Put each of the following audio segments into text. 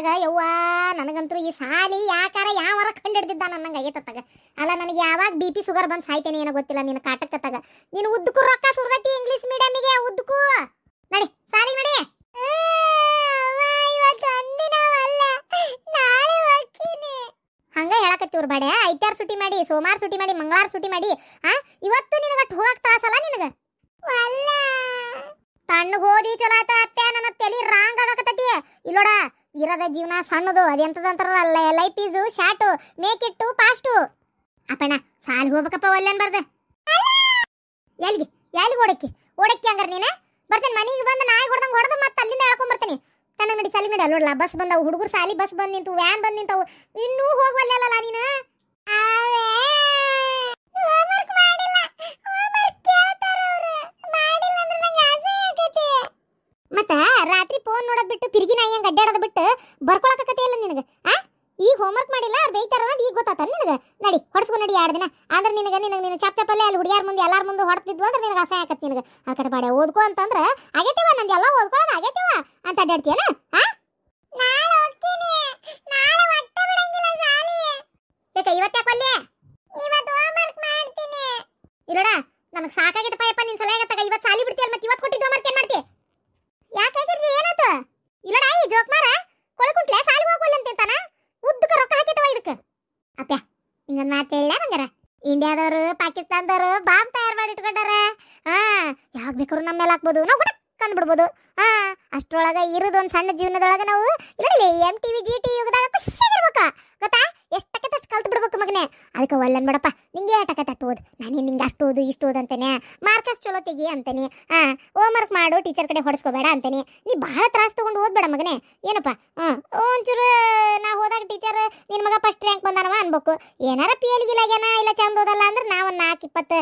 ತಗ ಯವ್ವ ನನಗಂತೂ ಈ ಸಾಲಿ ಯಾಕಾರ ಯಾವಾರ ಕಂಡು ಹಿಡ್ದಿದ್ದ ನನ್ನಂಗೆ ಆಗೈತ ತಗ. ಅಲ್ಲ ನನಗೆ ಯಾವಾಗ BP ಶುಗರ್ ಬಂದು ಸಾಯ್ತೇನೆ ಏನೋ ಗೊತ್ತಿಲ್ಲ ನಿನ್ನ ಕಾಟಕ್ಕೆ ತಗ. ನೀನು ಉದ್ದಕ್ಕೂ ರೊಕ್ಕ ಸುರ್ದೈತಿ ಇಂಗ್ಲೀಷ್ ಮೀಡಿಯಮಿಗೆ ಉದ್ದಕ್ಕೂ ನಡಿ ಸಾಲಿಗೆ ನಡಿ. ಹಂಗ ಹೇಳಕತ್ತಿವ್ರು ಬಡೆ ಐತಾರ ಸುಟಿ ಮಾಡಿ ಸೋಮವಾರ ಸುಟಿ ಮಾಡಿ ಮಂಗಳವಾರ ಸುಟಿ ಮಾಡಿ ಇವತ್ತು ನಿನಗಟ್ಟು ಹೋಗಕ್ ತ್ರಾಸಲ್ಲ ನಿನಗ. ತಣ್ಣಗೆ ಹೋದಿ ಚಲೋ ಆತ ಅಪ್ಪ ನನ್ನ ತಲೆ ರಾಂಗ್ ಆಗಕತ್ತೈತಿ. ಇಲ್ಲೋಡ ಇರೋದ ಜೀವನ ಸಣ್ಣದು ಅದೆಂತದಂತಾರಲ್ಲ life is short make it fast. ಅಪ್ಪಣ್ಣ ಸಾಲಿಗೆ ಹೋಗ್ಬೇಕಪ್ಪ ಒಲ್ಲೆ ಅನ್ಬಾರ್ದೆ. ಎಲ್ಲಿಗೆ ಓಡಕ್ಕಿ ಹಂಗಾರ ನೀನು ಬರ್ತೇನೆ ಮನೆಗೆ ಬಂದು ನಾಯಿ ಹೊಡೆದಂಗೆ ಹೊಡೆದು ಮತ್ತೆ ಅಲ್ಲಿಂದ ಹೇಳ್ಕೊಂಡ್ ಬರ್ತೀನಿ. ತಣ್ಣ ನಡಿ ಸಾಲಿ ನಡಿ. ಅಲ್ಲೋಡ್ಲ ಬಸ್ ಬಂದವು ಹುಡುಗರು ಸಾಲಿ ಬಸ್ ಬಂದು ನಿಂತು ವ್ಯಾನ್ ಬಂದು ನಿಂತವು ಇನ್ನೂ ಹೋಗ್ವಲ್ಲಲ್ಲ ನೀನು. ಮತ್ತ ರಾತ್ರಿ ಫೋನ್ ನೋಡೋದ್ ಬಿಟ್ಟು ತಿರುಗಿ ನಾಯಿ ಹಂಗೆ ಅಡ್ಡಾಡೋದ್ ಬಿಟ್ಟು ಬರ್ಕೊಳಕತ್ತೆ ಇಲ್ಲ ನಿನಗೆ. ಈಗ ಹೋಮ್ವರ್ಕ್ ಮಾಡಿಲ್ಲ ಅವ್ರು ಬೈತಾರ ಅನ್ನೋದು ಈಗ ಗೊತ್ತಾತ ನಿನಗೆ. ನಡಿ ಹೊಡ್ಸ್ಕೊ ನಡಿ 2 ದಿನ ಅಂದ್ರೆ ನಿನಗೆ ಚಪ್ಪಲ್ಲೇ ಅಲ್ಲಿ ಹುಡುಗಿಯಾರ ಮುಂದೆ ಎಲ್ಲಾರ ಮುಂದೆ ಹೊಡೆದಿದ್ವು ಅಂದ್ರೆ ನಿನಗೆ ಅಸಹ್ಯ ಆಕತ್ತೆ ನಿನಗೆ. ಆ ಕಡೆ ಬಾಡೆ ಓದ್ಕೋ ಅಂತಂದ್ರೆ ಆಗೈತಿವ ನಂದೆಲ್ಲ ಓದ್ಕೊಳ್ಳೋದು ಆಗೈತಿವ ಅಂತ ಅಡ್ಡಾಡ್ತೀಯನ. ಯಾಕೆ ಇವತ್ತಾಕೊಲ್ಲಿ ಇಲ್ಲೋಡ ನನಗೆ ಸಾಕಾಗೈತಪ್ಪ ಯಪ್ಪ ನಿನ್ ಸಲ ಆಗತ್ತಾಗ ಇವತ್ತು ಸಾಲಿ ಬಿಡ್ತೀಯಲ್ಲ ಮತ್ತೆ ಇವತ್ತು ಕೊಟ್ಟಿದ್ದು ಹೋಮ್ವರ್ಕ್ ಏನ್ ಮಾಡ್ತಿ? ಯಾಕಾಗಿರ್ಜಿ ಏನಾತ ಇಲ್ಲಡ ಈ ಜೋಕ್ ಮಾರ ಕೊಳಕುಂಟ್ಲೆ ಸಾಲಿಗೆ ಹೋಗೋಲ್ಲ ಅಂತಾನ ಉದ್ದಕ ರೊಕ್ಕ ಹಾಕಿತವ ಇದಕ್ಕೆ. ಅಪ್ಪ ಹಿಂಗ ಮಾತು ಹೇಳ ನಂಗಾರ ಇಂಡಿಯಾದವರು ಪಾಕಿಸ್ತಾನದವರು ಬಾಂಬ್ ತಯಾರು ಮಾಡಿ ಇಟ್ಕೊಂಡಾರ. ಯಾವಾಗ ಬೇಕಾದ್ರು ನಮ್ಮ ಮೇಲೆ ಹಾಕ್ಬೋದು ನಾವು ಗುಡಕ್ ಕಂದ್ಬಿಡ್ಬೋದು. ಅಷ್ಟ್ರೊಳಗೆ ಇರೋದೊಂದು ಸಣ್ಣ ಜೀವನದೊಳಗೆ ನಾವು ಇಲ್ಲಿ MTV GT ಯುಗದಾಗ ಖುಷಿಯಾಗಿರ್ಬೇಕ ಗೊತ್ತಾ. ಎಷ್ಟಕ್ಕಷ್ಟು ಕಲ್ತು ಬಿಡ್ಬೇಕು ಮಗನೇ. ಅದಕ್ಕೆ ಒಲ್ಲನ್ ಬಿಡಪ್ಪ ನಿಂಗೆ ಏಟಕ್ಕೆ ತಟ್ಟುವುದು ನಾನು ನಿಂಗೆ ಅಷ್ಟು ಓದು ಇಷ್ಟು ಓದು ಅಂತೇನೆ ಮಾರ್ಕಸ್ ಚಲೋ ತೆಗಿ ಅಂತೇನೆ. ಹೋಮ್ವರ್ಕ್ ಮಾಡು ಟೀಚರ್ ಕಡೆ ಹೊಡೆಸ್ಕೋಬೇಡ ಅಂತೇನೆ. ನೀ ಭಾಳ ತ್ರಾಸ ತೊಗೊಂಡು ಓದ್ಬೇಡ ಮಗನೇ ಏನಪ್ಪ. ಒಂಚೂರು ನಾ ಹೋದಾಗ ಟೀಚರ್ ನಿನ್ನ ಮಗ ಫಸ್ಟ್ ರ್ಯಾಂಕ್ ಬಂದಾನವ ಅನ್ಬೇಕು. ಏನಾರ PLಗಿಲಾಗ್ಯಾನ ಇಲ್ಲ ಚಂದ ಓದಲ್ಲ ಅಂದ್ರೆ ನಾವು 4-20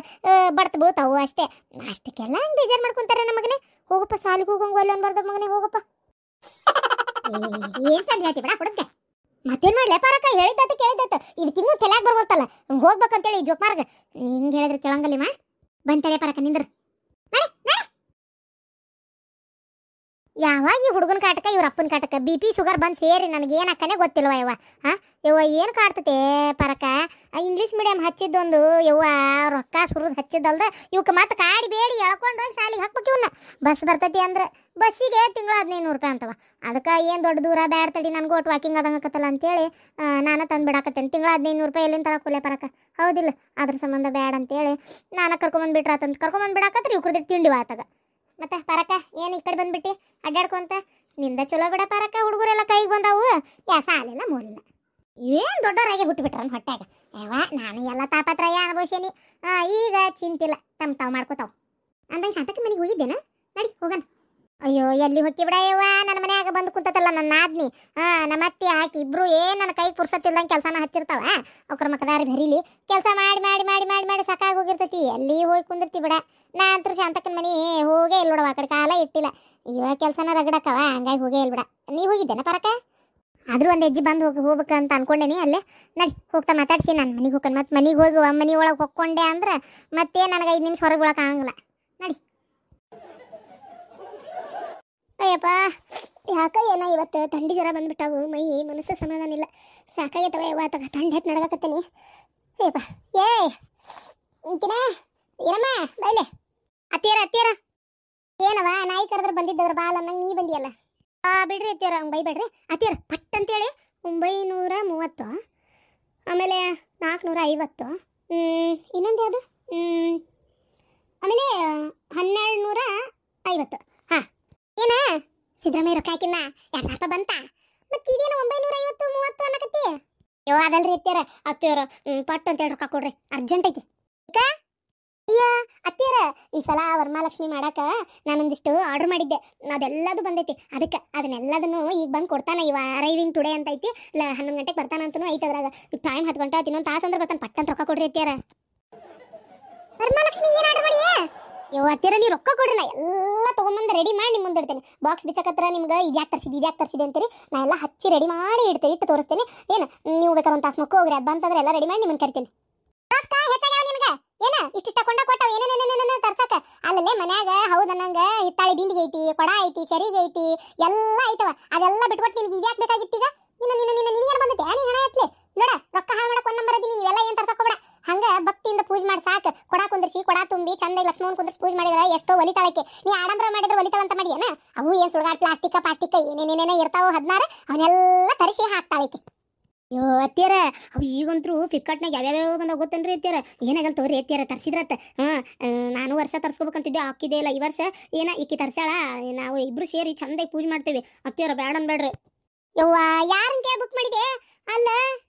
ಬಡ್ತು ಬೀಳ್ತಾವು ಅಷ್ಟೇ. ಅಷ್ಟಕ್ಕೆಲ್ಲ ಹಂಗೆ ಬೇಜಾರು ಮಾಡ್ಕೊಂತಾರೆ ನಮ್ಮ ಮಗನೇ. ಹೋಗಪ್ಪ ಸಾಲಿಗೆ ಹೋಗಂಗೆ ಒಲ್ಲ ಅನ್ಬಾರ್ದ ಮಗನೇ ಹೋಗಪ್ಪ. ಏನ್ ಚಂದ ಹೇಳ್ತಿ ಬೇಡ ಹುಡುಗ ಮತ್ತೇನ್ ಮಾಡ್ಲೆ ಪಾರಕ ಹೇಳಿದ್ದತ್ತ ಕೇಳಿದ್ದತ್ತ ಇದಕ್ಕಿನ್ನೂ ತಲೆಯಾಗ ಬರ್ಬೋತ್ತಲ್ಲ ಹೋಗ್ಬೇಕಂತೇಳಿ ಜೋಕ್ ಮಾರ್ಗ ಹಿಂಗೆ ಹೇಳಿದ್ರೆ ಕೇಳಂಗಲ್ಲಿ ಬಂತಳೆ ಪಾರಕ ನಿಂದ್ರ. ಯಾವಾಗ ಈ ಹುಡುಗನ ಕಾಟಕ ಇವ್ರ ಅಪ್ಪನ ಕಾಟಕ BP ಶುಗರ್ ಬಂದು ಸೇರಿ ನನಗೆ ಏನು ಅಕ್ಕನೇ ಗೊತ್ತಿಲ್ವ ಯವ್ವ ಏನು ಕಾಡ್ತತೆ ಪರಕ. ಇಂಗ್ಲೀಷ್ ಮೀಡಿಯಂ ಹಚ್ಚಿದ್ದೊಂದು ಯವ್ವ ರೊಕ್ಕ ಸುರಿದು ಹಚ್ಚಿದ್ದಲ್ದ ಇವಕ್ಕೆ ಮತ್ತೆ ಕಾಡಿ ಬೇಡಿ ಎಳ್ಕೊಂಡು ಹೋಗಿ ಸಾಲಿಗೆ ಹಾಕ್ಬೇಕು ಇವನ್ನ. ಬಸ್ ಬರ್ತೈತಿ ಅಂದ್ರೆ ಬಸ್ಸಿಗೆ ತಿಂಗಳ 1500 ರೂಪಾಯಿ ಅಂತವ. ಅದಕ್ಕೆ ಏನು ದೊಡ್ಡ ದೂರ ಬ್ಯಾಡ ತಡಿ ನನಗೂ ಒಟ್ಟು ವಾಕಿಂಗ್ ಆದಂಗೆ ಆಕತ್ತಲ್ಲ ಅಂತೇಳಿ ನಾನು ತಂದು ಬಿಡಾಕತ್ತೇನೆ. ತಿಂಗಳ 1500 ರೂಪಾಯಿ ಎಲ್ಲಿಂದ ತಳಕೊಲೆ ಪರಕ ಹೌದಿಲ್ಲ. ಅದ್ರ ಸಂಬಂಧ ಬ್ಯಾಡ ಅಂತೇಳಿ ನಾನು ಕರ್ಕೊಂಬಂದ್ಬಿಟ್ರಾತಂತ ಕರ್ಕೊಂಬಂದು ಬಿಡಾಕತ್ರಿ ಇವ್ರದ್ದು ತಿಂಡಿ ಆತಾಗ. ಮತ್ತೆ ಪರಕ ಏನು ಈ ಕಡೆ ಬಂದ್ಬಿಟ್ಟು ಅಡ್ಡಾಡ್ಕೊಂತ ನಿಂದ ಚಲೋ ಬಿಡ ಪರಕ. ಹುಡುಗರೆಲ್ಲ ಕೈಗೆ ಬಂದಾವು ಸಾಲಿಲ್ಲ ಮೂಲಿಲ್ಲ ಏನು ದೊಡ್ಡವರಾಗೆ ಹುಟ್ಟುಬಿಟ್ರ ಹೊಟ್ಟಾಗ. ನಾನು ಎಲ್ಲ ತಾಪತ್ರಯ ಅನುಭವಿಸೇನಿ. ಈಗ ಚಿಂತಿಲ್ಲ ತಾವು ಮಾಡ್ಕೋತಾವ ಅಂದಂಗೆ ಶಾಂತಕ್ಕೆ ಮನೆಗೆ ಹೋಗಿದ್ದೇನ. ನಡಿ ಹೋಗೋಣ. ಅಯ್ಯೋ ಎಲ್ಲಿ ಹೊಕ್ಕಿ ಬಿಡ ಯವ್ವ ನನ್ನ ಮನ್ಯಾಗ ಬಂದು ಕುಂತತಲ್ಲ ನನ್ನ ಆದ್ನಿ ನಮ್ಮ ಅತ್ತಿ ಹಾಕಿ ಇಬ್ರು ನನ್ನ ಕೈಗೆ ಪುರ್ಸತ್ತಿಲ್ದಂಗೆ ಕೆಲಸನ ಹಚ್ಚಿರ್ತಾವ. ಅವ್ರ ಮಕದಾರಿ ಬೆರೀಲಿ ಕೆಲಸ ಮಾಡಿ ಮಾಡಿ ಮಾಡಿ ಮಾಡಿ ಮಾಡಿ ಸಾಕಾಗಿ ಹೋಗಿರ್ತೈತಿ. ಎಲ್ಲಿ ಹೋಗಿ ಕುಂದಿರ್ತಿ ಬಿಡ. ನಾ ಅಂತೂ ಶಾಂತಕ್ಕನ ಮನೆ ಹೋಗೇ ಇಲ್ಲ ನೋಡವ. ಆ ಕಡೆ ಕಾಲ ಇಟ್ಟಿಲ್ಲ ಇವಾಗ ಕೆಲಸನ ರಗಡಕ್ಕವ ಹಂಗಾಗಿ ಹೋಗೇ ಇಲ್ಲ ಬಿಡ. ನೀ ಹೋಗಿದ್ದೇನ ಪರಕ? ಆದ್ರೂ ಒಂದು ಹೆಜ್ಜೆ ಬಂದು ಹೋಗ್ಬೇಕಂತ ಅನ್ಕೊಂಡೇನಿ. ಅಲ್ಲೇ ನಡಿ ಹೋಗ್ತಾ ಮಾತಾಡ್ಸಿ ನಾನು ಮನೆಗೆ ಹೋಗ್ಕೊಂಡು ಮತ್ತೆ ಮನೆಗೆ ಹೋಗಿ ಮನೆ ಒಳಗೆ ಹೊಕ್ಕೊಂಡೆ ಅಂದ್ರೆ ಮತ್ತೆ ನನಗೆ 5 ನಿಮಿಷ ಹೊರಗೆ ಬಿಡೋಕೆ ಆಗಂಗಿಲ್ಲ. ನಡಿ. ಅಯ್ಯಪ್ಪ ಯಾಕ ಏನೋ ಇವತ್ತು ಥಂಡಿ ಜ್ವರ ಬಂದ್ಬಿಟ್ಟಾವು. ಮೈ ಮನಸ್ಸು ಸಮಾಧಾನ ಇಲ್ಲ. ಸಾಕಾಗೈತವ ಇವತ್ತಾಗ ಥಂಡಿ ಹೆಚ್ಚು ನಡಗಕತ್ತೀನಿ. ಅಯ್ಯಪ್ಪ ಇಂಕಿನ ಏನಮ್ಮ ಬೈಲೆ ಅತ್ತೀರ ಏನವ ನಾಯಿ ಕರೆದ್ರೆ ಬಂದಿದ್ದದ್ರ ಬಾಲ ನಂಗೆ ನೀ ಬಂದಿಯಲ್ಲ. ಬಿಡ್ರಿ ಅತ್ತೀರ ಹಂಗೆ ಬೈಬೇಡ್ರಿ ಅತ್ತೀರ. ಪಟ್ ಅಂತೇಳಿ 930 ಆಮೇಲೆ 450 ಇನ್ನೊಂದು ಯಾವುದು ಆಮೇಲೆ 1250. ಏನ ಸಿದ್ದರಾಮಯ್ಯ ರೊಕ್ಕ ಹಾಕಿನ 2000 ರೂಪಾಯಿ ಬಂತ. ಮತ್ತೆ ಇದೇನು 950 ಅನ್ನಕತ್ತಿ. ಯೋ ಅದಲ್ರಿ ಅತ್ತೀರ ಅತ್ತೀರ ಪಟ್ ಅಂತೇಳಿ ರೊಕ್ಕ ಕೊಡ್ರಿ ಅರ್ಜೆಂಟ್ ಐತಿ. ಅಯ್ಯ ಅತ್ತೀರ ಈ ಸಲ ವರಮಹಾಲಕ್ಷ್ಮಿ ಮಾಡಾಕ ನಾನೊಂದಿಷ್ಟು ಆರ್ಡರ್ ಮಾಡಿದ್ದೆ. ಅದೆಲ್ಲದು ಬಂದೈತಿ. ಅದಕ್ಕೆ ಅದನ್ನೆಲ್ಲದನ್ನು ಈಗ ಬಂದು ಕೊಡ್ತಾನೆ. ಇವ ಅರೈವಿಂಗ್ ಟುಡೇ ಅಂತ ಐತಿ. 11 ಗಂಟೆಗೆ ಬರ್ತಾನಂತನೂ ಐತೆ. ಅದ್ರಾಗ ಟೈಮ್ 10 ಗಂಟೆ ಇನ್ನೊಂದು ತಾಸು ಅಂದ್ರೆ ಬರ್ತಾನೆ. ಪಟ್ಟಂತ ರೊಕ್ಕ ಕೊಡ್ರಿ ಅತ್ತೀರ. ವರಮಹಾಲಕ್ಷ್ಮಿ ಏನು ಆರ್ಡರ್ ಮಾಡಿ ಯೋ ಅತ್ತೀರ ನೀವು ರೊಕ್ಕ ಕೊಡ್ರಿ. ನಾ ಎಲ್ಲ ತೊಗೊಂಬಂದು ರೆಡಿ ಮಾಡಿ ನಿಮ್ಮ ಮುಂದೆ ಇಡ್ತೇನೆ. ಬಾಕ್ಸ್ ಬಿಚ್ಚಕತ್ರ ನಿಮ್ಗೆ ಇದ್ಯಾಕೆ ತರಿಸಿದೆ ಅಂತೀರಿ. ನಾ ಎಲ್ಲ ಹಚ್ಚಿ ರೆಡಿ ಮಾಡಿ ಇಡ್ತೇನೆ. ಇಟ್ಟು ತೋರಿಸ್ತೇನೆ. ಏನು ನೀವು ಬೇಕಾದ್ರೆ ಒಂದು ತಾಸು ಮಕ್ಕಳು ಹೋಗ್ರಿ. ಅದು ಬಂತಂದ್ರೆ ಎಲ್ಲ ರೆಡಿ ಮಾಡಿ ನಿಮ್ಮನ್ನು ಕರಿತೀನಿ. ರೊಕ್ಕ ಹೆಚ್ಚಾಗ್ಯಾವ ನಿಮ್ಗೆ ಏನ ಇಷ್ಟಿಷ್ಟ ಕೊಂಡ ಕೊಟ್ಟಾವ ಏನೇನೇನೇನೇನ ತರ್ಸಕ. ಅಲ್ಲಲ್ಲೇ ಮನ್ಯಾಗ ಹೌದನ್ನಂಗ ಹಿತ್ತಾಳಿ ಬಿಂದಿಗೆ ಐತಿ, ಕೊಡ ಐತಿ, ಚರಿಗೆ ಐತಿ, ಎಲ್ಲ ಐತವ. ಅದೆಲ್ಲ ಬಿಟ್ಕೊಟ್ಟು ನಿನಗೆ ಇದ್ಯಾಕೆ ಬೇಕಾಗಿತ್ತು ಈಗ? ನಿನಗೇನು ಬಂದೈತೆ ನೀನು ಹಣ ಎತ್ಲಿ ನೋಡ, ರೊಕ್ಕ ಹಾಳು ಮಾಡಕ್ಕೆ ಒಂದು ನಂಬರ್ ಅದೀನಿ. ನೀವೆಲ್ಲ ಏನು ತರ್ಕೋಬೇಡ. ಹಂಗ ಭಕ್ತಿಯಿಂದ ಪೂಜೆ ಮಾಡಿ ಸಾಕು. ಕೊಡ ಕುಂದ್ರಿಸಿ, ಕೊಡ ತುಂಬಿ ಚಂದ ಲಕ್ಷ್ಮಣನ್ ಕುಂದ್ರಿಸಿ ಪೂಜೆ ಮಾಡಿದ್ರೆ ಎಷ್ಟೋ ಒಲಿತಾಳಕ್ಕೆ. ನೀ ಆಡಂಬರ ಮಾಡಿದ್ರೆ ಒಲಿತಾಳ ಅಂತ ಮಾಡಿಯೇನ? ಅವು ಏನು ಸುಡುಗಾಡ್ ಪ್ಲಾಸ್ಟಿಕ್ ಏನೇನೇನೇ ಇರ್ತಾವ 16 ಅವನ್ನೆಲ್ಲ ತರಿಸಿ ಹಾಕ್ತಾಳಕ್ಕೆ. ಅಯ್ಯೋ ಅತ್ತಿಯರ, ಅವು ಈಗಂತರೂ ಫ್ಲಿಪ್ಕಾರ್ಟ್ನಾಗ ಯಾವ್ಯಾವ ಬಂದಾಗ ಗೊತ್ತೇನ್ರಿ ಅತ್ತಿಯರ? ಏನಾಗಲ್ಲ ತೋರಿ ಅತ್ತಿಯರ, ತರಿಸಿದ್ರತ್ತ. ನಾನು ವರ್ಷ ತರಿಸ್ಕೋಬೇಕಂತಿದ್ದೆ, ಹಾಕಿದ್ದೆ ಇಲ್ಲ. ಈ ವರ್ಷ ಈಕಿ ತರ್ಸಾಳ, ನಾವು ಇಬ್ರು ಸೇರಿ ಚಂದಾಗಿ ಪೂಜೆ ಮಾಡ್ತೇವೆ. ಅತ್ತಿಯರ ಬೇಡ ಅನ್ಬೇಡ್ರಿ. ಯವ್ವ ಯಾರನ್ನ ಕೇಳಿ ಬುಕ್ ಮಾಡಿದೆ? ಅಲ್ಲ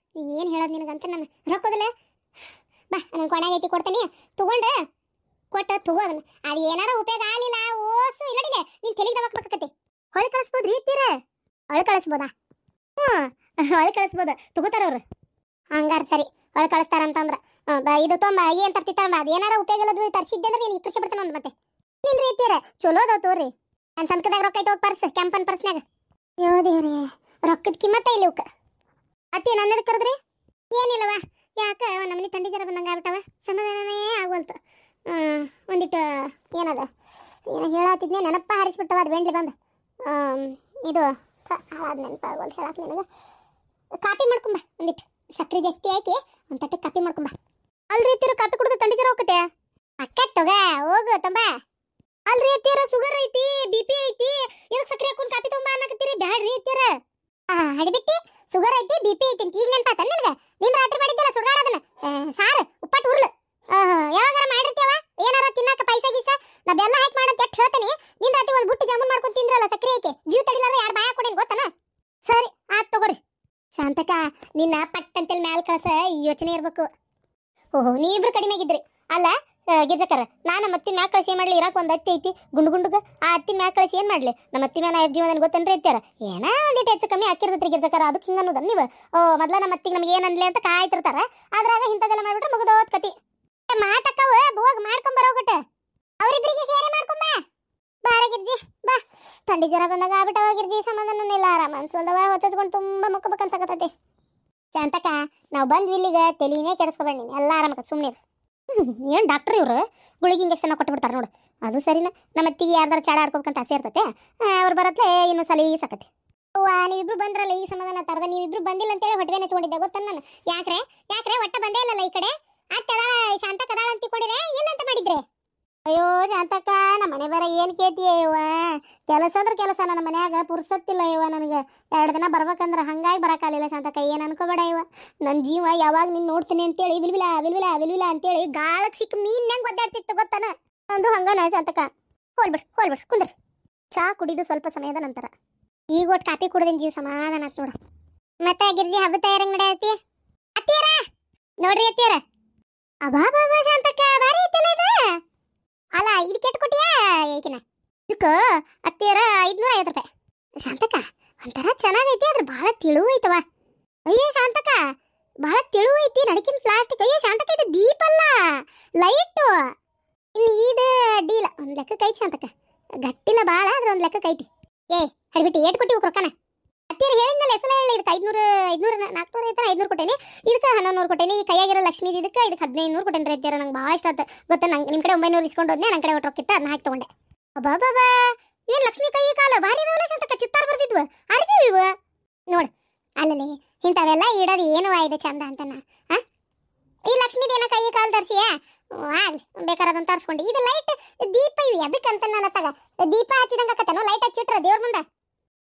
ಏನು ಹೇಳೋದು ನಿನಗಂತ ನಾನು ರೊಕ್ಕೋದಿಲ್ಲ. ಬಾ ನಾನು ಕೊನೆಗೈತಿ ಕೊಡ್ತೀನಿ, ತಗೊಂಡು ತಗೋ ಅದನ್ನ. ಅದು ಏನಾರ ಉಪಯೋಗ ಆಗಲಿಲ್ಲ ಓಸು ಇಲ್ಲಡಿಗೆ ನೀನು ತೆಲಿಗೆ ದಬಾಕ್ಬೇಕತಿ. ಹೊಳೆ ಕಳಿಸ್ಬೋದ್ರಿ ಅತ್ತಿಯರ? ಹೊಳೆ ಕಳಿಸ್ಬೋದಾ? ಹೊಳೆ ಕಳಿಸ್ಬೋದು, ತಗೋತಾರ ಅವ್ರು. ಹಂಗಾರ ಸರಿ, ಹೊಳೆ ಕಳಿಸ್ತಾರಂತಂದ್ರೆ ಇದು ತೊಂಬ ಏನು ತರ್ತಿತ್ತಾರ. ಅದು ಏನಾರ ಉಪಯೋಗ ಇಲ್ಲದು ತರಿಸಿದ್ದೆ ಅಂದ್ರೆ ನೀನು ಕೃಷಿ ಬಿಡ್ತಾನೆ ಒಂದು ಮತ್ತೆ. ಇಲ್ರಿ ಅತ್ತಿಯರ, ಚಲೋ ಅದಾವ ತೋರಿ. ನನ್ನ ಸಂಕದಾಗ ರೊಕ್ಕ ಐತೆ ಪರ್ಸ್, ಕೆಂಪನ್ ಪರ್ಸ್ನಾಗ. ಯೋದೇವ್ರಿ, ರೊಕ್ಕದ ಕಿಮ್ಮತ್ತ ಇಲ್ಲಿ ಅವಕ್ಕೆ. ಅತ್ತಿ ನನ್ನದು ಕರೆದ್ರಿ? ಏನಿಲ್ಲವ, ಯಾಕ ನಮ್ಮನೆ ತಂಡಿ ಜರ ಬಂದಂಗೆ ಆಗ್ಬಿಟ್ಟವ, ಸಮಾಧಾನನೇ ಆಗೋಲ್ತು. ಒಂದಿಟ್ಟು ಏನದ ಏನೋ ಹೇಳತ್ತಿದ್ನೆ, ನೆನಪ ಹರಿಸ್ಬಿಟ್ಟವ. ಅದು ಬೆಂಡ್ಲಿ ಬಂದು ಇದು ಹಾಳಾದ ನೆನಪಾಗೋದು ಹೇಳಕ್ಕೆ ನನಗೆ. ಕಾಪಿ ಮಾಡ್ಕೊಂಬ, ಒಂದಿಟ್ಟು ಸಕ್ಕರೆ ಜಾಸ್ತಿ ಹಾಕಿ ಒಂದು ತಟ್ಟೆ ಕಾಪಿ ಮಾಡ್ಕೊಂಬ. ಅಲ್ರಿ ಅತ್ತಿಯರ, ಕಾಪಿ ಕುಡಿದು ತಂಡಿ ಜರ ಹೋಗತ್ತೆ. ಅಕ್ಕ ತಗ ಹೋಗು ತಂಬ. ಅಲ್ರಿ ಅತ್ತಿಯರ, ಶುಗರ್ ಐತಿ, BP ಐತಿ, ಇದಕ್ಕೆ ಸಕ್ಕರೆ ಹಾಕೊಂಡು ಕಾಪಿ ತೊಂಬ ಅನ್ನಕತ್ತೀರಿ. ಬ್ಯಾಡ್ರಿ ಅತ್ತಿಯರ. ಹಡಿಬಿಟ್ಟಿ, ಶುಗರ್ ಐತಿ, BP ಐತಿ ಅಂತ ಈಗ ನೆನಪಾತ ನಿನಗೆ? ನಿನ್ನ ರಾತ್ರಿ ಮಾಡಿದ್ದಲ್ಲ ಸುಡ್ಗಾಡೋದನ್ನ ಸಾರು ಉಪ್ಪಟ್ಟು ಉರ್ಲು ಯಾವಾಗಾರ ಮಾಡಿರ್ತೀವ? ಏನಾರ ತಿನ್ನಾಕ ಪೈಸಾ ಗೀಸ ನಾ ಬೆಲ್ಲ ಹಾಕಿ ಮಾಡಂತ ಎಟ್ಟು ಹೇಳ್ತೀನಿ. ನಿನ್ನ ರಾತ್ರಿ ಒಂದು ಬುಟ್ಟು ಜಾಮೂನ್ ಮಾಡ್ಕೊಂಡು ತಿಂದ್ರಲ್ಲ ಸಕ್ಕರೆ ಹಾಕಿ, ಜೀವ ತಡಿಲಾರ ಯಾರು ಬಾಯ ಕೊಡೇನು ಗೊತ್ತನ? ಸರಿ ಆತ್ ತಗೋರಿ. ಶಾಂತಕ, ನಿನ್ನ ಪಟ್ ಅಂತೇಳಿ ಮ್ಯಾಲ ಕಳ್ಸ ಯೋಚನೆ ಇರ್ಬೇಕು. ಓಹೋ, ನೀವಿಬ್ರು ಕಡಿಮೆ ಆಗಿದ್ರಿ ಅಲ್ಲ ಗಿರ್ಜಕರ. ನಾನು ಮತ್ತಿನ ಮ್ಯಾಗ ಕಳಿಸಿ ಏನು ಮಾಡಲಿ? ಇರಾಕ ಒಂದು ಅತ್ತಿ ಐತಿ ಗುಂಡುಗ, ಆ ಅತ್ತಿನ ಮ್ಯಾಗ ಕಳಿಸಿ ಏನು ಮಾಡಲಿ? ನಮ್ಮ ಅತ್ತಿ ಮೇಲೆ ಜೀವನ ಗೊತ್ತೇನ್ರಿ ಇರ್ತಾರ? ಏನೋ ಒಂದಿಟ್ಟು ಹೆಚ್ಚು ಕಮ್ಮಿ ಹಾಕಿರ್ತೈತ್ರಿ ಗಿರ್ಜಕರ, ಅದಕ್ಕೆ ಹಿಂಗೆ ಅನ್ನೋದನ್ನ ನೀವು. ಮೊದಲ ನಮ್ಮ ಅತ್ತಿಗೆ ನಮ್ಗೆ ಏನು ಅನ್ಲಿ ಅಂತ ಕಾಯ್ತಿರ್ತಾರ, ಅದ್ರಾಗ ಇಂಥದ್ದೆಲ್ಲ ಮಾಡ್ಬಿಟ್ರೆ ಮುಗಿದೋದ್ ಕತಿ. ಮಾತಕ್ಕವ ಹೋಗಿ ಮಾಡ್ಕೊಂಬರೋಗಟ್ಟ, ಅವರಿಬ್ಬರಿಗೆ ಸೇರಿ ಮಾಡ್ಕೊಂಬ. ಬಾರ ಗಿರ್ಜಿ ಬಾ, ಥಂಡಿ ಜ್ವರ ಬಂದಾಗ ಆಗ್ಬಿಟ್ಟವ ಗಿರ್ಜಿ. ಸಮಾಧಾನನಿಲ್ಲ, ಆರಾಮ ಅನ್ಸೋಲ್ದವ, ಹೊಚ್ಚ್ಕೊಂಡು ತುಂಬ ಮುಕ್ಕಬೇಕನ್ಸಕತ್ತೈತಿ. ಶಾಂತಕ, ನಾವು ಬಂದ್ವಿ ಇಲ್ಲಿಗೆ, ತಲೆನೇ ಕೆಡಿಸ್ಕೊಬೇಡ ನೀನು, ಎಲ್ಲ ಆರಾಮಕ್ಕ ಸುಮ್ಮನೆ. ಏನು ಡಾಕ್ಟ್ರ್ ಇವರು ಗುಳಿಗೆ ಇಂಜೆಕ್ಷನ್ ಕೊಟ್ಬಿಡ್ತಾರೆ ನೋಡು. ಅದು ಸರಿನಾ? ನಮ್ಮ ಅತ್ತಿಗೆ ಯಾರ್ದಾರು ಚಾಡ ಆಡ್ಕೋಬೇಕಂತ ಆಸೆ ಇರ್ತೈತೆ, ಅವ್ರು ಬರತ್ಲೆ ಇನ್ನು ಸಲೀಸಕತ್ತೆ. ಅವ್ವ ನೀವಿಬ್ರು ಬಂದ್ರಲ್ಲ ಈ ಸಮಾಧಾನ ತರದ. ನೀವಿಬ್ರು ಬಂದಿಲ್ಲ ಅಂತೇಳಿ ಹೊಟ್ಟೆ ನೆಚ್ಕೊಂಡಿದ್ದೆ ಗೊತ್ತ ನಾನು. ಯಾಕ್ರೆ ಒಟ್ಟ ಬಂದೇ ಇಲ್ಲಲ್ಲ ಈ ಕಡೆ? ಅತ್ತದಾಳ ಶಾಂತ ಕದಾಳ ಅಂತ ಕೊಡಿರೆ ಇಲ್ಲ ಅಂತ ಮಾಡಿದ್ರೆ? ಅಯ್ಯೋ ಶಾಂತಕ್ಕ, ನಮ್ಮ ಮನೆ ಬರ ಏನು ಕೇಳ್ತೀಯ ಇವ? ಕೆಲಸ ಅಂದ್ರೆ ಕೆಲಸ, ನನ್ನ ಮನ್ಯಾಗ ಪುರ್ಸತ್ತಿಲ್ಲ ಇವ ನನಗೆ. 2 ದಿನ ಬರ್ಬೇಕಂದ್ರೆ ಹಂಗಾಗಿ ಬರೋಕ್ಕಾಗಲಿಲ್ಲ ಶಾಂತಕ್ಕ. ಏನು ಅನ್ಕೋಬೇಡ ಇವ, ನನ್ನ ಜೀವ ಯಾವಾಗ ನೀನು ನೋಡ್ತೀನಿ ಅಂತೇಳಿ ವಿಲ್ವಿಲ ಅಂತೇಳಿ ಗಾಳಕ್ಕೆ ಸಿಕ್ಕ ಮೀನ್ಯಂಗೆ ಒದ್ದಾಡ್ತಿತ್ತು ಗೊತ್ತಾನ. ಒಂದು ಹಂಗನ ಶಾಂತಕ್ಕ. ಹೋಲ್ಬಿಡ್ ಕುಂದ್ರಿ. ಚಾ ಕುಡಿದು ಸ್ವಲ್ಪ ಸಮಯದ ನಂತರ ಈಗ ಒಟ್ಟು ಕಾಪಿ ಕುಡ್ದಿನ ಜೀವ ಸಮಾಧಾನ ಆತ್ ನೋಡ. ಮತ್ತೆ ಗಿರ್ಜಿ ಹಬ್ಬ ತಯಾರಂಗ್ ನಡೆಯತ್ತಿ ಅತ್ತಿಯರ? ನೋಡ್ರಿ ಅತ್ತಿಯರ, ಅಬಾ ಶಾಂತಕ್ಕ ಬಾರಿ ಐತಿಲ್ಲ ಇದು. ಅಲ್ಲ ಇದು ಕೆಟ್ಟು ಕೊಟ್ಟಿಯಾ ಏಕಿನ? ಇದಕ್ಕೆ ಅತ್ತಿಯರ 550 ರೂಪಾಯಿ. ಶಾಂತಕ್ಕ ಒಂಥರ ಚೆನ್ನಾಗೈತಿ, ಆದ್ರೆ ಭಾಳ ತಿಳುವು ಐತವ. ಅಯ್ಯೋ ಶಾಂತಕ್ಕ, ಭಾಳ ತಿಳುವು ಐತಿ, ನಡಕಿನ ಪ್ಲಾಸ್ಟಿಕ್. ಅಯ್ಯೋ ಶಾಂತಕ್ಕ, ಇದು ದೀಪ ಅಲ್ಲ, ಲೈಟು. ಇನ್ನು ಇದು ಅಡ್ಡಿಲ್ಲ, ಒಂದು ಲೆಕ್ಕಕ್ಕೆ ಐತಿ ಶಾಂತಕ್ಕ. ಗಟ್ಟಿಲ್ಲ ಭಾಳ, ಆದ್ರೆ ಒಂದು ಲೆಕ್ಕಕ್ಕೆ ಐತಿ. ಹಡ್ಬಿಟ್ಟು ಏಟ್ ಕೊಟ್ಟಿವು ರೊಕ್ಕನ? ಅತ್ತಿಯರ ಹೇಳಿದ್ಮೇಲೆ ಹೆಸಲ ಹೇಳಿ. ಇದಕ್ಕೆ 500 400 ಐತಾರ, 500 ಕೊಟ್ಟೇನಿ. ಇದಕ್ಕೆ 1100 ಕೊಟ್ಟೇನಿ. ಈ ಕೈಯಾಗಿರೋ ಲಕ್ಷ್ಮೀ ಇದಕ್ಕೆ 1500 ಕೊಟ್ಟೇನಿ ರೀ ಅತ್ತಿಯರ. ನಂಗೆ ಭಾಳ ಇಷ್ಟ ಆಯ್ತು ಗೊತ್ತಾ. ನಂಗೆ ನಿಮ್ಮ ಕಡೆ 900 ಇಸ್ಕೊಂಡು ಹೋದ್ನೆ, ನನ್ನ ಕಡೆ ಒಟ್ಟು ರೊಕ್ಕಿತ್ತು, ಅದನ್ನ ಹಾಕಿ ತಗೊಂಡೆ. ಅಬ್ಬಾ ಏನು ಲಕ್ಷ್ಮೀ ಕೈ ಕಾಲು ಭಾರಿ ಇದಾವಲ್ಲ ಶಾಂತಕ್ಕ, ಚಿತ್ತಾರ್ ಬರ್ತಿದ್ವು ಅರ್ಬಿ ಇವು ನೋಡು. ಅಲ್ಲಲ್ಲಿ ಇಂಥವೆಲ್ಲ ಇಡೋದು ಏನು ಇದೆ ಚಂದ ಅಂತನ? ಈ ಲಕ್ಷ್ಮೀದೇನ ಕೈ ಕಾಲು ತರಿಸಿಯ ಆಗ್ಲಿ, ಬೇಕಾರದನ್ನ ತರಿಸ್ಕೊಂಡು. ಇದು ಲೈಟ್ ದೀಪ ಇವಿ, ಅದಕ್ಕಂತ ನಾನು ತಗ ದೀಪ ಹಚ್ಚಿದಂಗೆ ಆಕತ್ತನೋ ಲೈಟ್ ಹಚ್ಚಿಟ್ರ ದೇವ್ರ ಮುಂದೆ.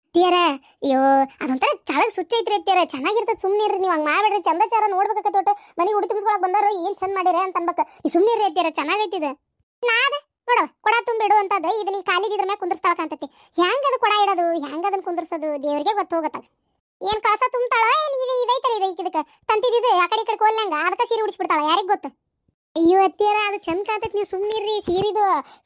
ಅತ್ತಿಯರ ಅಯ್ಯೋ ಅದೊಂಥರ ಚಳಗ್ ಸುಚ್ಚ ಐತ್ರಿ ಅತ್ತಿಯರ, ಚೆನ್ನಾಗಿರ್ತದೆ. ಸುಮ್ಮನೆ ಇರ್ರಿ ನೀವು, ಹಂಗೆ ಮಾಡ್ಬೇಡ್ರಿ. ಚಂದ ಚಾರ ನೋಡ್ಬೇಕತ್ತ ಒಟ್ಟು ಮನೆಗೆ ಉಡಿ ತುಂಬಿಸ್ಕೊಳಕ್ ಬಂದವರು ಏನು ಚಂದ ಮಾಡಿರಿ ಅಂತ ಅನ್ಬೇಕು. ಈ ಸುಮ್ಮನೆ ಇರ್ರಿ ಅತ್ತಿಯರ, ಚೆನ್ನಾಗೈತಿದೆ. ನಾದ ನೋಡವ ಕೊಡ ತುಂಬಿಡು ಅಂತಂದ್ರೆ ಇದನ್ನ ಈ ಕಾಲಿದ್ರ ಮ್ಯಾಗ ಕುಂದಿರ್ಸ್ತಾಳ ಕಾಂತತಿ. ಹೆಂಗದು ಕೊಡ ಇಡೋದು, ಹೆಂಗ ಅದನ್ನ ಕುಂದಿರ್ಸೋದು ದೇವರಿಗೆ ಗೊತ್ತು ಹೋಗತ್ತಾಗ. ಏನು ಕಳಸ ತುಂಬ್ತಾಳ ಏನು? ಇದು ಇದೈತಲ್ಲ ಇದಕ್ಕೆ ತಂತಿದ್ದು ಆ ಕಡೆ ಈ ಕಡೆ ಕೋಲ್ನಂಗ ಅದಕ್ಕೆ ಸೀರೆ ಉಡಿಸ್ಬಿಡ್ತಾಳ, ಯಾರಿಗೆ ಗೊತ್ತು? ಅಯ್ಯೋ ಅತ್ತಿಯರ ಅದು ಚಂದ ಕಾಂತೈತಿ, ನೀವು ಸುಮ್ಮನೆ ಇರ್ರಿ.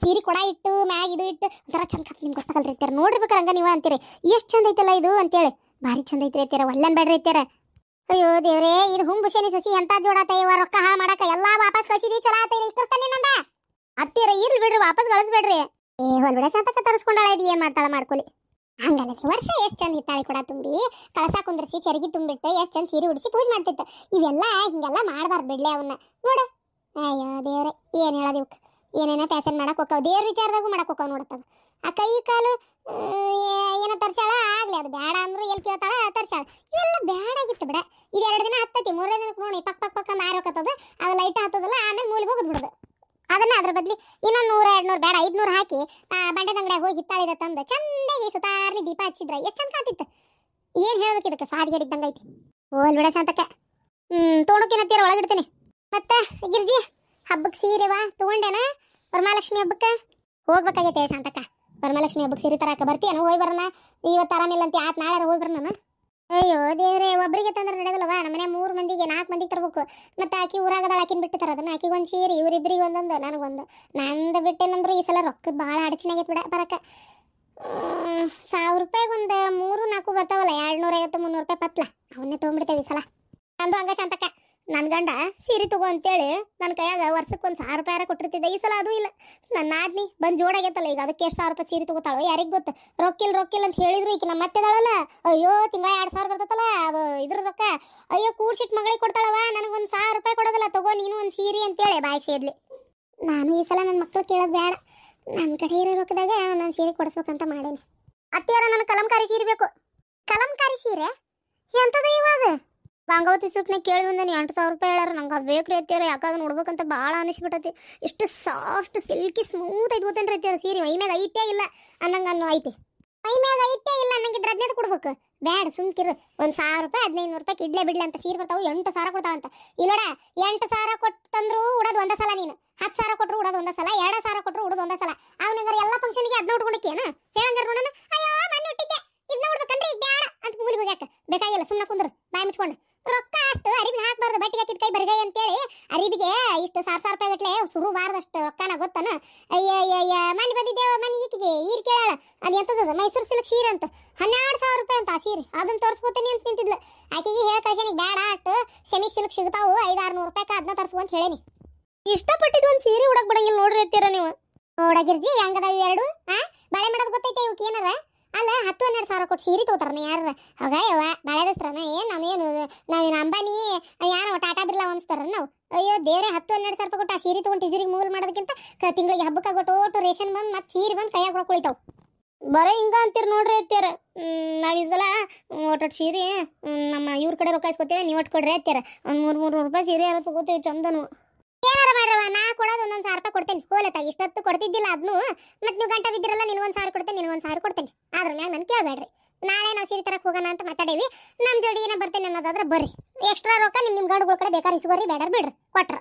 ಸೀರೆ ಕೊಡ ಇಟ್ಟು ಮ್ಯಾಗ ಇದು ಇಟ್ಟು ಒಂಥರ ಚಂದ ಕಾಂತ, ನಿಮ್ಗೆ ಗೊತ್ತಾಗಲ್ರಿ ಅತ್ತಿಯರ. ನೋಡ್ರಿಬೇಕಾರೆ ಹಂಗ ನೀವು ಅಂತೀರಿ ಎಷ್ಟು ಚಂದ ಐತಲ್ಲ ಇದು ಅಂತೇಳಿ. ಭಾರಿ ಚಂದ ಐತ್ರಿ ಅತ್ತಿಯರ, ಒಲ್ಲೆನ್ ಬೇಡ್ರಿ ಅತ್ತಿಯರ. ಅಯ್ಯೋ ದೇವ್ರೇ, ಇದು ಹುಂಬುಷೇನಿ ಸಸಿ ಎಂತ ಜೋಡಾತ ಇವ. ರೊಕ್ಕ ಹಾಳು ಮಾಡಕ ಎಲ್ಲ ವಾಪಸ್ ಕಳಿಸಿದಿ, ಚಲೋ ಆತ. ಇಕ್ಕಸ್ತಾನೆ ನಂದ ಅತ್ತಿಯರ, ಇರ್ಲಿ ಬಿಡ್ರಿ, ವಾಪಸ್ ಕಳಿಸ್ಬೇಡ್ರಿ. ಹೊಲ್ಬಿಡ ಶಾಂತಕ್ಕ ತರಿಸ್ಕೊಂಡಾಳ, ಇದು ಏನು ಮಾಡ್ತಾಳ ಮಾಡ್ಕೊಲಿ. ಹಂಗಲ್ಲ ವರ್ಷ ಎಷ್ಟು ಚಂದ ಹಿತ್ತಾಳಿ ಕೊಡ ತುಂಬಿ ಕಳಸ ಕುಂದ್ರಿಸಿ ಚರಗಿ ತುಂಬಿಟ್ಟು ಎಷ್ಟು ಚಂದ ಸೀರೆ ಉಡಿಸಿ ಪೂಜೆ ಮಾಡ್ತಿತ್ತು. ಇವೆಲ್ಲ ಹಿಂಗೆಲ್ಲ ಮಾಡಬಾರ್ದು ಬಿಡ್ಲೆ ಅವನ್ನ ನೋಡು. ಅಯ್ಯೋ ದೇವ್ರೆ, ಏನು ಹೇಳೋದು ಇವಕ್ಕೆ? ಏನೇನ ಪ್ಯಾಸನ್ ಮಾಡಕ್ ಹೋಗ್ತಾವ, ದೇವ್ರ ವಿಚಾರದಾಗೂ ಮಾಡಕ್ ಹೋಗ್ತಾವ ನೋಡತ್ತಾಗ. ಆ ಕೈ ಕಾಲು ಏನ ತರ್ಸಾಳ ಆಗ್ಲಿ, ಅದು ಬೇಡ ಅಂದ್ರು ಎಲ್ಲಿ ಕೇಳ್ತಾಳ ತರ್ಸಾಳ. ಇವೆಲ್ಲ ಬೇಡ ಆಗಿತ್ತು ಬಿಡ. ಇದು 2 ದಿನ ಹತ್ತತಿ, 3ನೇ ದಿನಕ್ಕೆ ನೋಡಿ ಪಕ್ ಪಕ್ ಪಕ್ ಅಂತ ಆರೋಕತ್ತದ, ಅದು ಲೈಟ್ ಹತ್ತದಲ್ಲ, ಆಮೇಲೆ ಮೂಲಿಗೆ ಹೋಗೋದು ಬಿಡೋದು. ಅದನ್ನ ಅದ್ರ ಬದ್ಲಿ ಇನ್ನೊಂದು 100-200 ಬೇಡ 500 ಹಾಕಿ ಬಂಡೆದ ಅಂಗಡಿಯಾಗ ಹೋಗಿ ಹಿತ್ತಾಳಿದ ತಂದು ಚಂದಾಗಿ ಸುತಾರ್ಲಿ ದೀಪ ಹಚ್ಚಿದ್ರ ಎಷ್ಟು ಚಂದ ಕಾತಿತ್ತು. ಏನ್ ಹೇಳ್ಬೇಕು ಇದಕ್ಕೆ, ಸ್ವಾದಿಗೆಡಿದ್ದಂಗ ಐತಿ. ಹೋಲ್ ಬಿಡ ಶಾಂತಕ್ಕ. ತೊಗೊಂಡೋಕಿನತ್ತೀರ ಒಳಗಿಡ್ತೀನಿ. ಮತ್ತ ಗಿರ್ಜಿ ಹಬ್ಬಕ್ಕೆ ಸೀರೆವಾ ತಗೊಂಡೇನ? ವರಮಹಾಲಕ್ಷ್ಮಿ ಹಬ್ಬಕ್ಕೆ ಹೋಗ್ಬೇಕಾಗೈತೆ ಶಾಂತಕ್ಕ. ವರಮಹಾಲಕ್ಷ್ಮಿ ಹಬ್ಬಕ್ಕೆ ಸೀರೆ ತರಕ ಬರ್ತೀಯನ? ಹೋಗಿ ಬರೋಣ. ಇವತ್ತು ಆರಾಮಿಲ್ಲ ಅಂತ ಆತ್, ನಾಳೆ ಹೋಗಿ ಬರೋಣ. ಅಯ್ಯೋ ದೇವ್ರೆ, ಒಬ್ರಿಗೆ ತಂದ್ರೆ ನಡೆಯದಲ್ವಾ? ನಮ್ಮನೆ 3 ಮಂದಿಗೆ 4 ಮಂದಿಗೆ ತರಬೇಕು. ಮತ್ತೆ ಆಕಿ ಊರಾಗದಳ, ಆಕಿನ ಬಿಟ್ಟು ತರೋದನ್ನ. ಆಕಿಗೊಂದು ಸೀರೆ, ಇವರಿಬ್ಬರಿಗೆ ಒಂದೊಂದು, ನನಗೊಂದು. ನಂದು ಬಿಟ್ಟೇನಂದ್ರು ಈ ಸಲ ರೊಕ್ಕದ ಭಾಳ ಅಡಚಣೆಗೈತೆ ಬಿಡ ಬರಕ. 1000 ರೂಪಾಯಿಗೊಂದು 3-4 ಬರ್ತಾವಲ್ಲ, 250-300 ರೂಪಾಯಿ ಪತ್ಲ, ಅವನ್ನೇ ತೊಗೊಂಡ್ಬಿಡ್ತೇವೆ ಈ ಸಲ. ನಂದು ಹಂಗ ಶಾಂತಕ್ಕ. ನನ್ನ ಗಂಡ ಸೀರೆ ತಗೋ ಅಂತೇಳಿ ನನ್ನ ಕೈಯಾಗ ವರ್ಷಕ್ಕೆ 1000 ರೂಪಾಯಿ ಕೊಟ್ಟಿರ್ತಿದ್ದೆ. ಈ ಸಲ ಅದು ಇಲ್ಲ. ನನ್ನ ಆದ್ನಿ ಬಂದು ಜೋಡಾಗೈತಲ್ಲ, ಈಗ ಅದಕ್ಕೆ ಎಷ್ಟು 1000 ರೂಪಾಯಿ ಸೀರೆ ತಗೋತಾಳೋ ಯಾರಿಗೆ ಗೊತ್ತು. ರೊಕ್ಕಿಲ್ಲ ಅಂತ ಹೇಳಿದ್ರು. ಈಗ ನಮ್ಮ ಮತ್ತೆದಾಳಲ್ಲ, ಅಯ್ಯೋ ತಿಂಗಳ 2000 ಬರ್ತೈತಲ್ಲ, ಅದು ಇದ್ರ ರೊಕ್ಕ. ಅಯ್ಯೋ ಕೂಡ್ಸಿಟ್ಟು ಮಗಳಿಗೆ ಕೊಡ್ತಾಳವ, ನನಗೊಂದು 1000 ರೂಪಾಯಿ ಕೊಡೋದಿಲ್ಲ, ತಗೋ ನೀನು ಒಂದು ಸೀರೆ ಅಂತೇಳಿ ಬಾಯಿ ಸೇದ್ಲಿ. ನಾನು ಈ ಸಲ ನನ್ನ ಮಕ್ಳು ಕೇಳೋದು ಬೇಡ, ನನ್ನ ಕಡೆ ಇರೋ ರೊಕ್ಕದಾಗ ನಾನು ಸೀರೆ ಕೊಡಿಸ್ಬೇಕಂತ ಮಾಡೇನಿ. ಅತ್ತೆಯಾರ ನನಗೆ ಕಲಂಕಾರಿ ಸೀರೆ ಬೇಕು. ಕಲಂಕಾರಿ ಸೀರೆ ಎಂತದ ಇವಾಗ? ಗಂಗಾವತಿ ಸೂಕ್ನಾಗ ಕೇಳಿ ಬಂದೇನಿ, 8000 ರೂಪಾಯಿ ಹೇಳಾರ. ನಂಗೆ ಅದು ಬೇಕು ರೀ ಅತ್ತೆಯಾರ, ಯಾಕಾಗ ನೋಡ್ಬೇಕಂತ ಭಾಳ ಅನಿಸ್ಬಿಟ್ಟತಿ. ಎಷ್ಟು ಸಾಫ್ಟ್ ಸಿಲ್ಕಿ ಸ್ಮೂತ್ ಐತಿ ಗೊತ್ತೇನ್ರಿ ಅತ್ತೆಯಾರ ಸೀರೆ. ಮೈ ಮ್ಯಾಗ ಐತೆ ಇಲ್ಲ ಅನ್ನಂಗೆ ಅನ್ನೋ ಐತಿ. ಮೈ ಮ್ಯಾಗ ಐತೆ ಇಲ್ಲ ಅನ್ನಂಗಿದ್ರೆ 15 ಕೊಡ್ಬೇಕು. ಬ್ಯಾಡ ಸುಮ್ಕಿರು. 1000 ರೂಪಾಯಿ 1500 ರೂಪಾಯಿ ಇಡ್ಲೇ ಬಿಡ್ಲಿ ಅಂತ ಸೀರೆ ಬರ್ತಾವು. 8000 ಕೊಡ್ತಾಳಂತ. ಇಲ್ಲೋಡ 8000 ಕೊಟ್ಟಂದ್ರು ಉಡೋದು ಒಂದೇ ಸಲ. ನೀನು 10,000 ಕೊಟ್ಟರು ಉಡೋದು ಒಂದೇ ಸಲ, 2000 ಕೊಟ್ಟರು ಉಡೋದು ಒಂದೇ ಸಲ. ಅವನಿಗಾರ ಎಲ್ಲ ಫಂಕ್ಷನ್ಗೆ ಅದನ್ನ ಉಟ್ಕೊಂಡಕ್ಕೇನ ಹೇಳಂಗಾರ ನೋಡೋಣ. ಅಯ್ಯೋ ಮನೆ ಹುಟ್ಟಿದ್ದೆ ಇದನ್ನ ಉಡ್ಬೇಕನ್ರಿ, ಈಗ ಬೇಡ ಅಂತ ಮೂಲಿ ಹೋಗ್ಯಾಕ ಬೇಕಾಗಿಲ್ಲ. ಸುಮ್ಮನೆ ಕುಂದ್ರು ಬಾಯಿ ಮುಚ್ಕೊಂಡು. ರೊಕ್ಕ ಅಷ್ಟು ಅರಿಬಿಗೆ ಹಾಕ್ಬಾರ್ದು, ಬಟ್ಟಿಗೆ ಹಾಕಿದ ಕೈ ಬರಿಗೈ ಅಂತೇಳಿ ಅರಿಬಿಗೆ ಇಷ್ಟು 1000 ರೂಪಾಯಿ ಗಟ್ಲೆ ಸುರು ಬಾರ್ದಷ್ಟು ರೊಕ್ಕನ ಗೊತ್ತಾನ. ಅಯ್ಯ ಮನೆ ಬಂದಿದ್ದೇವ ಮನೆ ಈಕಿಗೆ ಈರ್ ಕೇಳಾಳ. ಅದು ಎಂತದ ಮೈಸೂರು ಸಿಲ್ಕ್ ಸೀರೆ ಅಂತ 12,000 ರೂಪಾಯಿ ಅಂತ ಆ ಸೀರೆ. ಅದನ್ನ ತೋರಿಸ್ಕೋತೀನಿ ಅಂತ ನಿಂತಿದ್ಲು. ಆಕೆಗೆ ಹೇಳ ಕಳ್ಸೇನಿ, ಬೇಡ ಅಷ್ಟು ಸೆಮಿ ಸಿಲ್ಕ್ ಸಿಗ್ತಾವು, 500-600 ರೂಪಾಯಿ ಅದನ್ನ ತರಿಸುವ ಅಂತ ಹೇಳೇನಿ. ಇಷ್ಟಪಟ್ಟಿದ್ದು ಒಂದು ಸೀರೆ ಉಡಕ್ ಬಿಡಂಗಿಲ್ಲ ನೋಡ್ರಿ ಅತ್ತೀರ ನೀವು. ನೋಡಗಿರ್ಜಿ ಹೆಂಗದಾವ ಎರಡು. ಬಾಳೆ ಮಾಡೋದು ಗೊತ್ತೈತೆ ಇವಕ್ಕೆ ಏನಾರ? ಅಲ್ಲ 10-12 ಸಾವಿರ ಕೊಟ್ಟು ಸೀರೆ ತಗೋತಾರ ಯಾರ? ಆಗ ಯವ್ವ ಬಾಳೆದಸ್ತ್ರನ ಏನು ನಾವೇನು ಅಂಬಾನಿ ಯಾರೋ ಟಾಟಾ ಬಿರ್ಲಾ ಅನ್ಸ್ತಾರ ನಾವು? ಅಯ್ಯೋ ದೇವ್ರೆ, 10-12 ಸಾವಿರ ರೂಪಾಯಿ ಕೊಟ್ಟು ಆ ಸೀರೆ ತಗೊಂಡು ತಿಜುರಿಗೆ ಮೂಲ್ ಮಾಡೋದಕ್ಕಿಂತ ತಿಂಗಳಿಗೆ ಹಬ್ಬಕ್ಕೆ ಒಟ್ಟು ರೇಷನ್ ಬಂದು ಮತ್ತೆ ಸೀರೆ ಬಂದು ಕೈಯಾಗ ಕುಳಿತಾವ್. ಬರೀ ಹಿಂಗ ಅಂತೀರಿ ನೋಡ್ರಿ ಅತ್ಯಾರ. ನಾವು ಈ ಸಲ ಒಟ್ಟು ಸೀರೆ ನಮ್ಮ ಇವ್ರ ಕಡೆ ರೊಕ್ಕ ಇಸ್ಕೊತೀರ, ನೀವು ಒಟ್ಟು ಕೊಡ್ರಿ ಅತ್ಯಾರ. ಒಂದು 300 ರೂಪಾಯಿ ಸೀರೆ ಯಾರು ತಗೋತೀವಿ ಚಂದನು. ಏನಾರ ಮಾಡ್ರವ, ನಾ ಕೊಡೋದು 1,000 ರೂಪಾಯಿ ಕೊಡ್ತೇನೆ. ಹೋಲತ್ತ ಇಷ್ಟೊತ್ತು ಕೊಡ್ತಿದ್ದಿಲ್ಲ ಅದನ್ನು. ಮತ್ತೆ ನೀವು ಗಂಟೆ ಬಿದ್ದಿರಲ್ಲ, ನಿನಗೊಂದು 1000 ಕೊಡ್ತೇನೆ, ನಿನಗೊಂದು 1000 ಕೊಡ್ತೇನೆ. ಅದ್ರ ಮ್ಯಾಗ ನಾನು ಕೇಳಬೇಡ್ರಿ. ನಾಳೆ ನಾವು ಸೀರೆ ತರಕ್ಕೆ ಹೋಗೋಣ ಅಂತ ಮಾತಾಡೇವಿ. ನಮ್ಮ ಜೋಡಿ ಏನೋ ಬರ್ತೇನೆ ಅನ್ನೋದಾದ್ರೆ ಬರ್ರಿ. ಎಕ್ಸ್ಟ್ರಾ ರೊಕ್ಕ ನಿಮ್ಮ ಗಂಡುಗಳ ಕಡೆ ಬೇಕಾದ್ರೆ ಇಸ್ಕೋರಿ, ಬೇಡ ಬಿಡ್ರಿ ಕೊಟ್ರ.